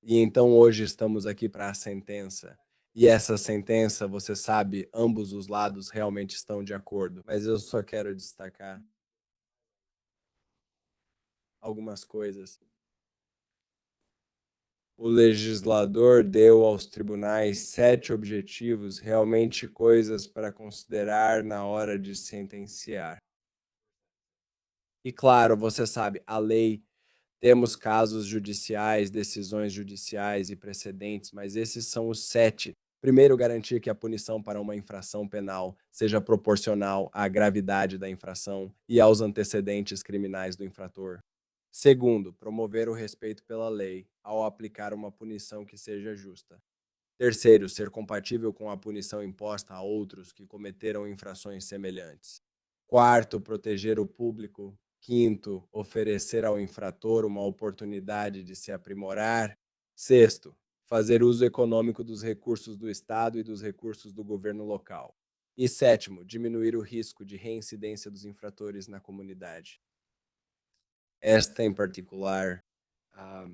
E então hoje estamos aqui para a sentença. E essa sentença, você sabe, ambos os lados realmente estão de acordo. Mas eu só quero destacar algumas coisas. O legislador deu aos tribunais 7 objetivos, realmente coisas para considerar na hora de sentenciar. E claro, você sabe, a lei, temos casos judiciais, decisões judiciais e precedentes, mas esses são os 7. Primeiro, garantir que a punição para uma infração penal seja proporcional à gravidade da infração e aos antecedentes criminais do infrator. Segundo, promover o respeito pela lei ao aplicar uma punição que seja justa. Terceiro, ser compatível com a punição imposta a outros que cometeram infrações semelhantes. Quarto, proteger o público. Quinto, oferecer ao infrator uma oportunidade de se aprimorar. Sexto, fazer uso econômico dos recursos do Estado e dos recursos do governo local. E sétimo, diminuir o risco de reincidência dos infratores na comunidade. Esta em particular, a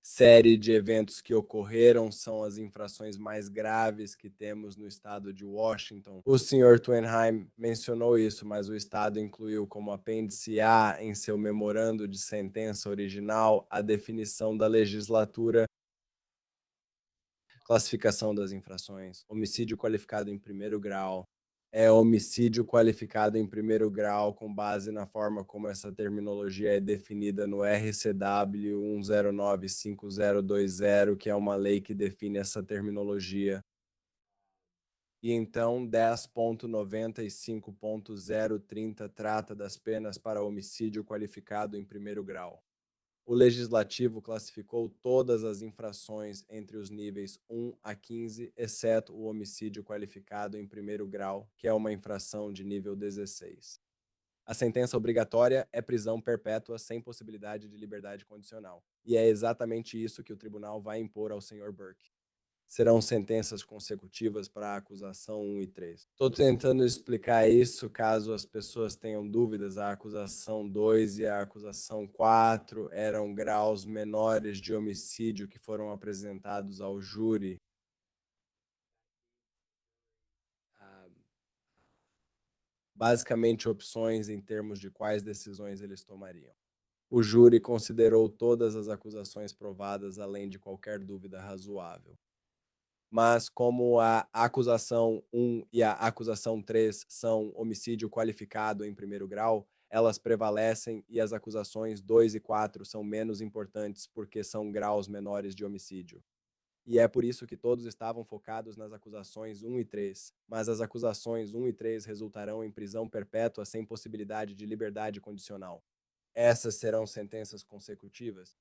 série de eventos que ocorreram são as infrações mais graves que temos no estado de Washington. O senhor Twenheim mencionou isso, mas o estado incluiu como apêndice A em seu memorando de sentença original a definição da legislatura, classificação das infrações, homicídio qualificado em primeiro grau, homicídio qualificado em primeiro grau com base na forma como essa terminologia é definida no RCW 1095020, que é uma lei que define essa terminologia. E então 10.95.030 trata das penas para homicídio qualificado em primeiro grau. O Legislativo classificou todas as infrações entre os níveis 1 a 15, exceto o homicídio qualificado em primeiro grau, que é uma infração de nível 16. A sentença obrigatória é prisão perpétua sem possibilidade de liberdade condicional. E é exatamente isso que o tribunal vai impor ao Sr. Burke. Serão sentenças consecutivas para a acusação 1 e 3. Estou tentando explicar isso caso as pessoas tenham dúvidas. A acusação 2 e a acusação 4 eram graus menores de homicídio que foram apresentados ao júri. Basicamente, opções em termos de quais decisões eles tomariam. O júri considerou todas as acusações provadas além de qualquer dúvida razoável. Mas como a acusação 1 e a acusação 3 são homicídio qualificado em primeiro grau, elas prevalecem e as acusações 2 e 4 são menos importantes porque são graus menores de homicídio. E é por isso que todos estavam focados nas acusações 1 e 3, mas as acusações 1 e 3 resultarão em prisão perpétua sem possibilidade de liberdade condicional. Essas serão sentenças consecutivas.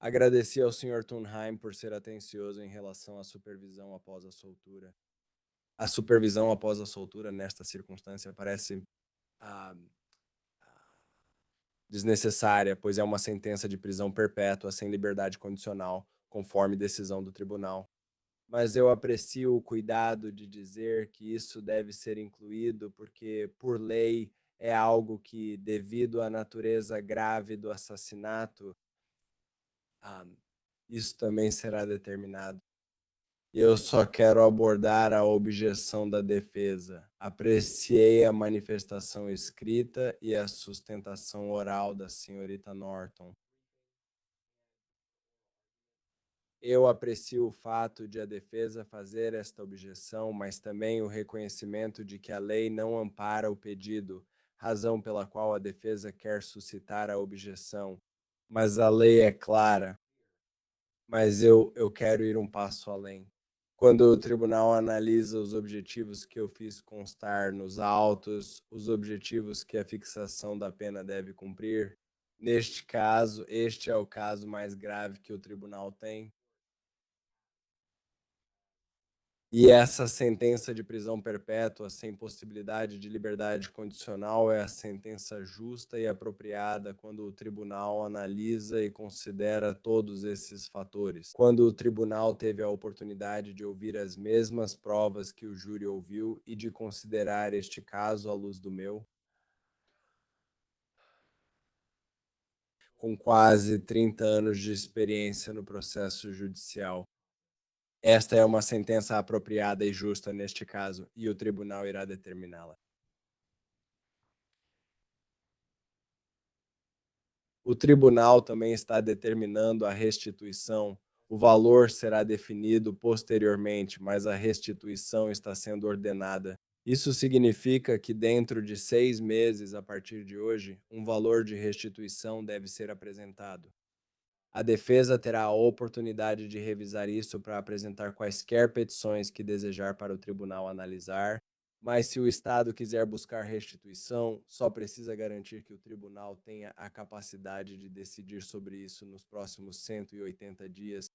Agradeci ao Sr. Thunheim por ser atencioso em relação à supervisão após a soltura. A supervisão após a soltura, nesta circunstância, parece ah, desnecessária, pois é uma sentença de prisão perpétua sem liberdade condicional, conforme decisão do tribunal. Mas eu aprecio o cuidado de dizer que isso deve ser incluído, porque, por lei, é algo que, devido à natureza grave do assassinato, ah, isso também será determinado. Eu só quero abordar a objeção da defesa. Apreciei a manifestação escrita e a sustentação oral da senhorita Norton. Eu aprecio o fato de a defesa fazer esta objeção, mas também o reconhecimento de que a lei não ampara o pedido, razão pela qual a defesa quer suscitar a objeção. Mas a lei é clara. Mas eu quero ir um passo além. Quando o tribunal analisa os objetivos que eu fiz constar nos autos, os objetivos que a fixação da pena deve cumprir, neste caso, este é o caso mais grave que o tribunal tem. E essa sentença de prisão perpétua sem possibilidade de liberdade condicional é a sentença justa e apropriada quando o tribunal analisa e considera todos esses fatores. Quando o tribunal teve a oportunidade de ouvir as mesmas provas que o júri ouviu e de considerar este caso à luz do meu, com quase 30 anos de experiência no processo judicial. Esta é uma sentença apropriada e justa neste caso, e o tribunal irá determiná-la. O tribunal também está determinando a restituição. O valor será definido posteriormente, mas a restituição está sendo ordenada. Isso significa que, dentro de 6 meses a partir de hoje, um valor de restituição deve ser apresentado. A defesa terá a oportunidade de revisar isso para apresentar quaisquer petições que desejar para o tribunal analisar, mas se o Estado quiser buscar restituição, só precisa garantir que o tribunal tenha a capacidade de decidir sobre isso nos próximos 180 dias.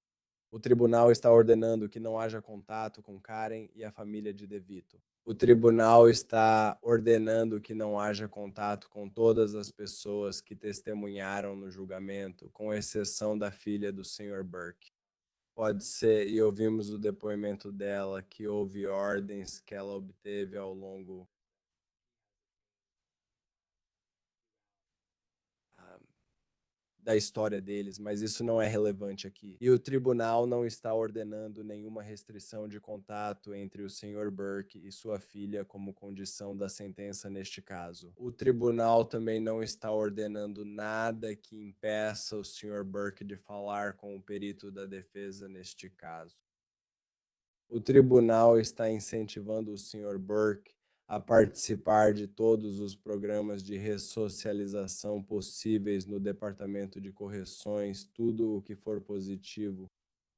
O tribunal está ordenando que não haja contato com Karen e a família de De Vito. O tribunal está ordenando que não haja contato com todas as pessoas que testemunharam no julgamento, com exceção da filha do Sr. Burke. Pode ser, e ouvimos o depoimento dela, que houve ordens que ela obteve ao longo ah, da história deles, mas isso não é relevante aqui. E o tribunal não está ordenando nenhuma restrição de contato entre o Sr. Burke e sua filha como condição da sentença neste caso. O tribunal também não está ordenando nada que impeça o Sr. Burke de falar com o perito da defesa neste caso. O tribunal está incentivando o Sr. Burke a participar de todos os programas de ressocialização possíveis no Departamento de Correções, tudo o que for positivo.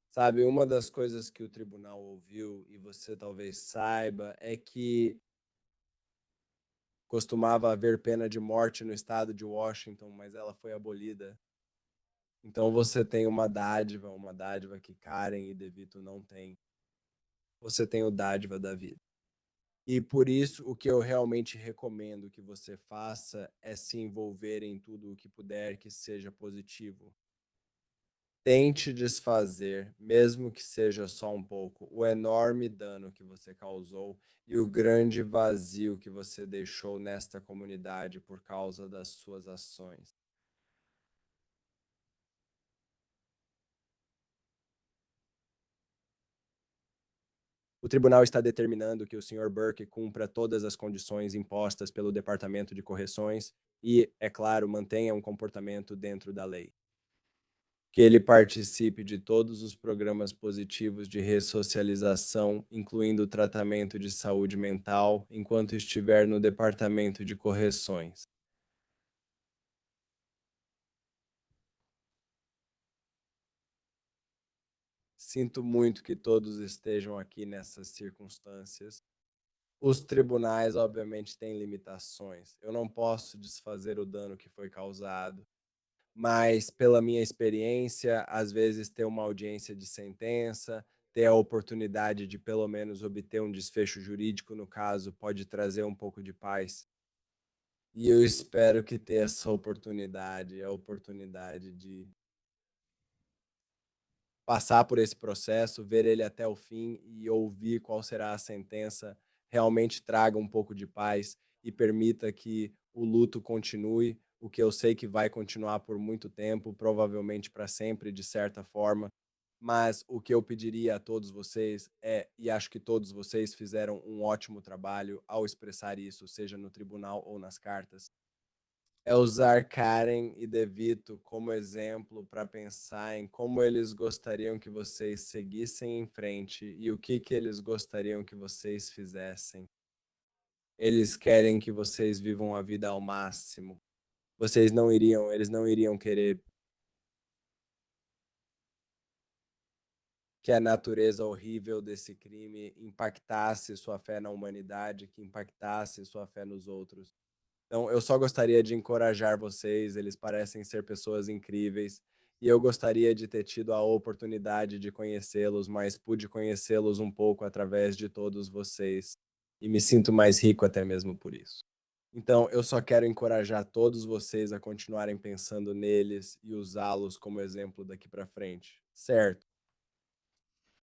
Sabe, uma das coisas que o tribunal ouviu, e você talvez saiba, é que costumava haver pena de morte no estado de Washington, mas ela foi abolida. Então você tem uma dádiva que Karen e DeVito não têm. Você tem o dádiva da vida. E por isso, o que eu realmente recomendo que você faça é se envolver em tudo o que puder que seja positivo. Tente desfazer, mesmo que seja só um pouco, o enorme dano que você causou e o grande vazio que você deixou nesta comunidade por causa das suas ações. O tribunal está determinando que o Sr. Burke cumpra todas as condições impostas pelo Departamento de Correções e, é claro, mantenha um comportamento dentro da lei. Que ele participe de todos os programas positivos de ressocialização, incluindo o tratamento de saúde mental, enquanto estiver no Departamento de Correções. Sinto muito que todos estejam aqui nessas circunstâncias. Os tribunais, obviamente, têm limitações. Eu não posso desfazer o dano que foi causado, mas pela minha experiência, às vezes ter uma audiência de sentença, ter a oportunidade de pelo menos obter um desfecho jurídico no caso, pode trazer um pouco de paz. E eu espero que ter essa oportunidade, a oportunidade de passar por esse processo, ver ele até o fim e ouvir qual será a sentença, realmente traga um pouco de paz e permita que o luto continue, o que eu sei que vai continuar por muito tempo, provavelmente para sempre, de certa forma. Mas o que eu pediria a todos vocês é, e acho que todos vocês fizeram um ótimo trabalho ao expressar isso, seja no tribunal ou nas cartas, é usar Karen e DeVito como exemplo para pensar em como eles gostariam que vocês seguissem em frente e o que eles gostariam que vocês fizessem. Eles querem que vocês vivam a vida ao máximo. Eles não iriam querer que a natureza horrível desse crime impactasse sua fé na humanidade, que impactasse sua fé nos outros. Então, eu só gostaria de encorajar vocês, eles parecem ser pessoas incríveis, e eu gostaria de ter tido a oportunidade de conhecê-los, mas pude conhecê-los um pouco através de todos vocês, e me sinto mais rico até mesmo por isso. Então, eu só quero encorajar todos vocês a continuarem pensando neles e usá-los como exemplo daqui para frente, certo?